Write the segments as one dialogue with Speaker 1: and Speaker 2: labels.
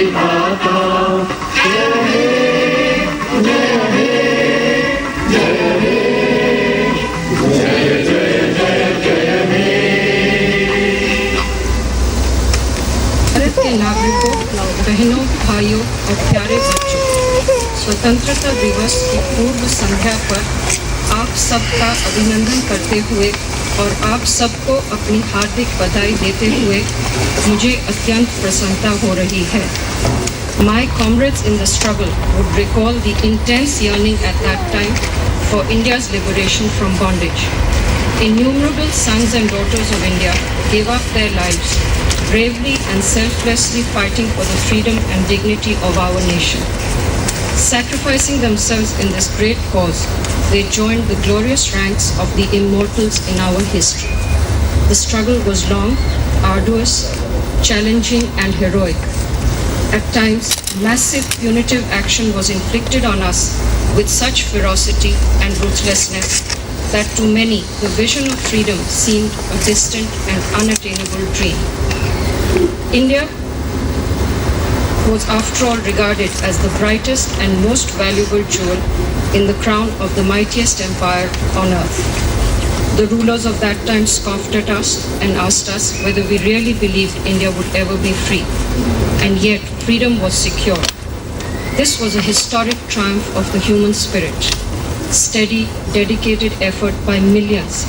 Speaker 1: विधाता जय हे जय हे जय हे जय जय जय जय हे।
Speaker 2: भारत के नागरिकों, बहनों, भाइयों और प्यारे बच्चों, स्वतंत्रता दिवस की पूर्व संध्या पर आप सबका अभिनंदन करते हुए और आप सबको अपनी हार्दिक बधाई देते हुए मुझे अत्यंत प्रसन्नता हो रही है। My comrades in the struggle would recall the intense yearning at that time for India's liberation from bondage. Innumerable sons and daughters of India gave up their lives, bravely and selflessly fighting for the freedom and dignity of our nation. Sacrificing themselves in this great cause, they joined the glorious ranks of the immortals in our history. The struggle was long, arduous, challenging and heroic. At times, massive punitive action was inflicted on us with such ferocity and ruthlessness that to many the vision of freedom seemed a distant and unattainable dream. India was after all regarded as the brightest and most valuable jewel in the crown of the mightiest empire on earth. The rulers of that time scoffed at us and asked us whether we really believed India would ever be free. And yet, freedom was secured. This was a historic triumph of the human spirit. Steady, dedicated effort by millions,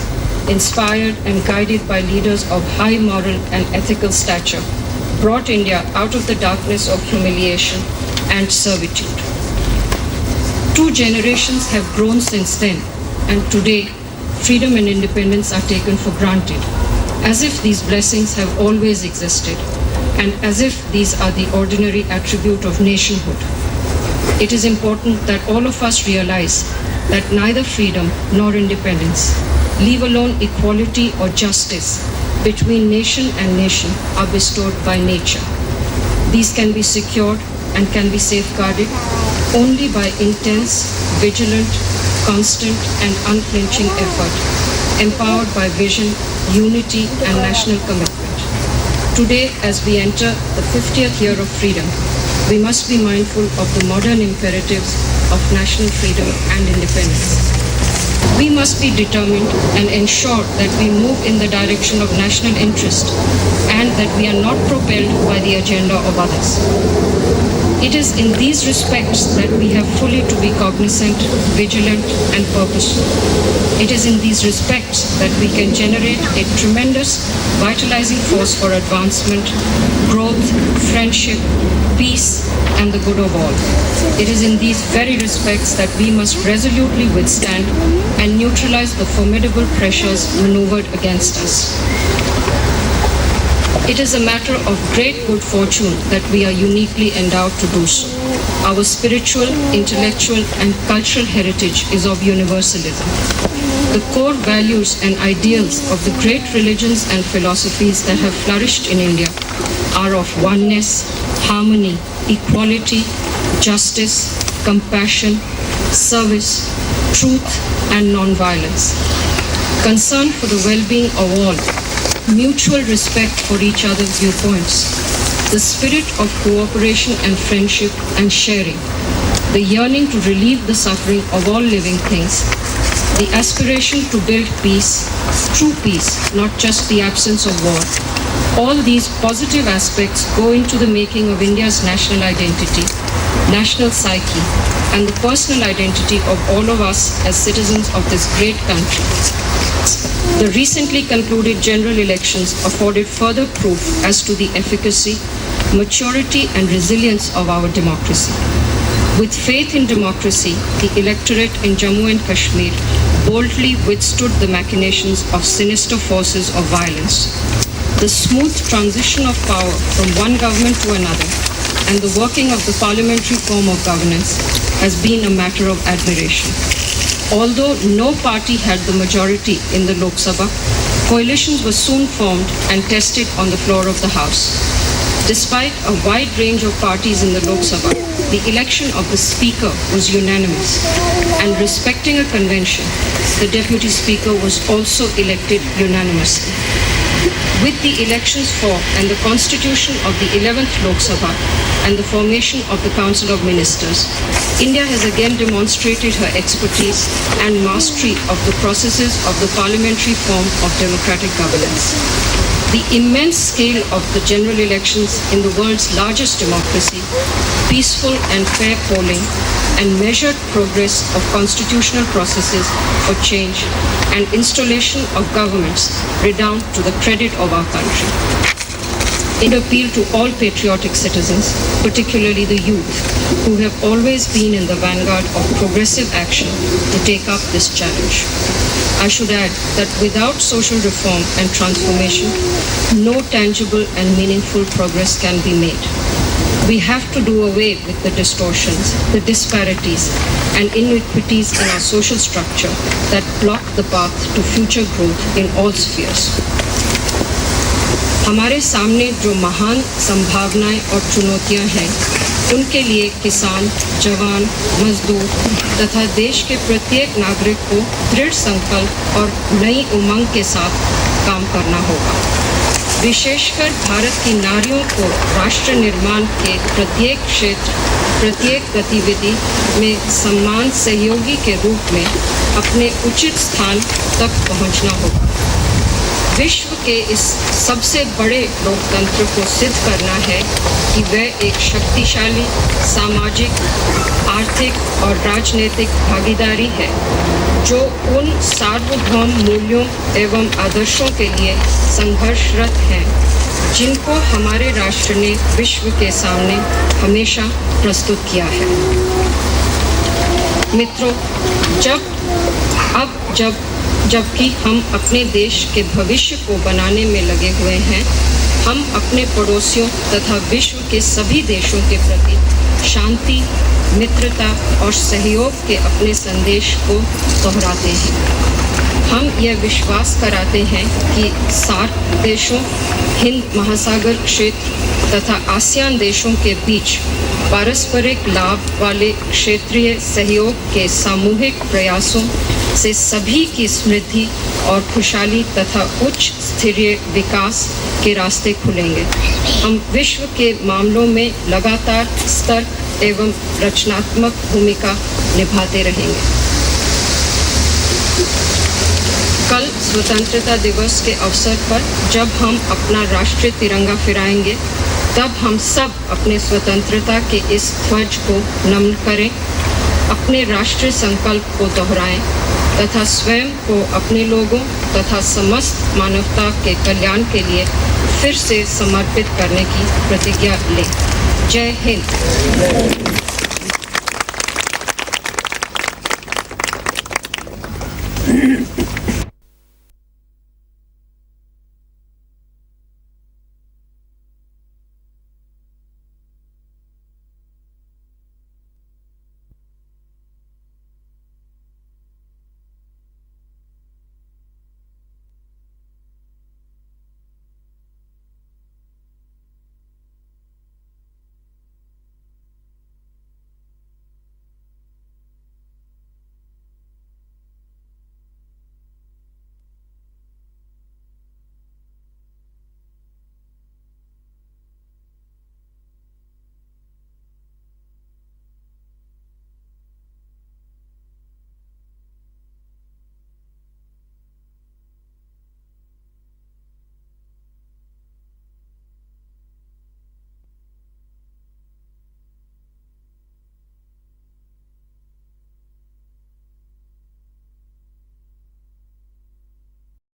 Speaker 2: inspired and guided by leaders of high moral and ethical stature, brought India out of the darkness of humiliation and servitude. 2 generations have grown since then, and today, freedom and independence are taken for granted, as if these blessings have always existed, and as if these are the ordinary attribute of nationhood. It is important that all of us realize that neither freedom nor independence, leave alone equality or justice, between nation and nation are bestowed by nature. These can be secured and can be safeguarded only by intense, vigilant, constant and unflinching effort, empowered by vision, unity and national commitment. Today, as we enter the 50th year of freedom, we must be mindful of the modern imperatives of national freedom and independence. We must be determined and ensure that we move in the direction of national interest and that we are not propelled by the agenda of others. It is in these respects that we have fully to be cognizant, vigilant and purposeful. It is in these respects that we can generate a tremendous vitalizing force for advancement, growth, friendship, peace and the good of all. It is in these very respects that we must resolutely withstand and neutralize the formidable pressures maneuvered against us. It is a matter of great good fortune that we are uniquely endowed to do so. Our spiritual, intellectual and cultural heritage is of universalism. The core values and ideals of the great religions and philosophies that have flourished in India are of oneness, harmony, equality, justice, compassion, service, truth and non-violence. Concern for the well-being of all, mutual respect for each other's viewpoints, the spirit of cooperation and friendship and sharing, the yearning to relieve the suffering of all living things, the aspiration to build peace, true peace, not just the absence of war. All these positive aspects go into the making of India's national identity, national psyche, and the personal identity of all of us as citizens of this great country. The recently concluded general elections afforded further proof as to the efficacy, maturity and resilience of our democracy. With faith in democracy, the electorate in Jammu and Kashmir boldly withstood the machinations of sinister forces of violence. The smooth transition of power from one government to another and the working of the parliamentary form of governance has been a matter of admiration. Although no party had the majority in the Lok Sabha, coalitions were soon formed and tested on the floor of the House. Despite a wide range of parties in the Lok Sabha, the election of the Speaker was unanimous, and respecting a convention, the Deputy Speaker was also elected unanimously. With the elections for and the constitution of the 11th Lok Sabha, and the formation of the Council of Ministers. India has again demonstrated her expertise and mastery of the processes of the parliamentary form of democratic governance. The immense scale of the general elections in the world's largest democracy, peaceful and fair polling, and measured progress of constitutional processes for change and installation of governments redound to the credit of our country. It appealed to all patriotic citizens, particularly the youth, who have always been in the vanguard of progressive action, to take up this challenge. I should add that without social reform and transformation, no tangible and meaningful progress can be made. We have to do away with the distortions, the disparities, and inequities in our social structure that block the path to future growth in all spheres. हमारे सामने जो महान संभावनाएं और चुनौतियां हैं, उनके लिए किसान, जवान, मजदूर तथा देश के प्रत्येक नागरिक को दृढ़ संकल्प और नई उमंग के साथ काम करना होगा। विशेषकर भारत की नारियों को राष्ट्र निर्माण के प्रत्येक क्षेत्र, प्रत्येक गतिविधि में सम्मान सहयोगी के रूप में अपने उचित स्थान तक पहुंचना होगा। विश्व के इस सबसे बड़े लोकतंत्र को सिद्ध करना है कि वह एक शक्तिशाली सामाजिक, आर्थिक और राजनीतिक भागीदारी है जो उन सार्वभौम मूल्यों एवं आदर्शों के लिए संघर्षरत हैं जिनको हमारे राष्ट्र ने विश्व के सामने हमेशा प्रस्तुत किया है। मित्रों, जबकि हम अपने देश के भविष्य को बनाने में लगे हुए हैं, हम अपने पड़ोसियों तथा विश्व के सभी देशों के प्रति शांति, मित्रता और सहयोग के अपने संदेश को दोहराते हैं। हम यह विश्वास कराते हैं कि सार्क देशों, हिंद महासागर क्षेत्र तथा आसियान देशों के बीच पारस्परिक लाभ वाले क्षेत्रीय सहयोग के सामूहिक प्रयासों से सभी की समृद्धि और खुशहाली तथा उच्च स्थिरीय विकास के रास्ते खुलेंगे। हम विश्व के मामलों में लगातार सतर्क एवं रचनात्मक भूमिका निभाते रहेंगे। कल स्वतंत्रता दिवस के अवसर पर जब हम अपना राष्ट्रीय तिरंगा फहराएंगे, तब हम सब अपने स्वतंत्रता के इस ध्वज को नमन करें, अपने राष्ट्रीय संकल्प को दोहराएं तथा स्वयं को अपने लोगों तथा समस्त मानवता के कल्याण के लिए फिर से समर्पित करने की प्रतिज्ञा लें। जय हिंद।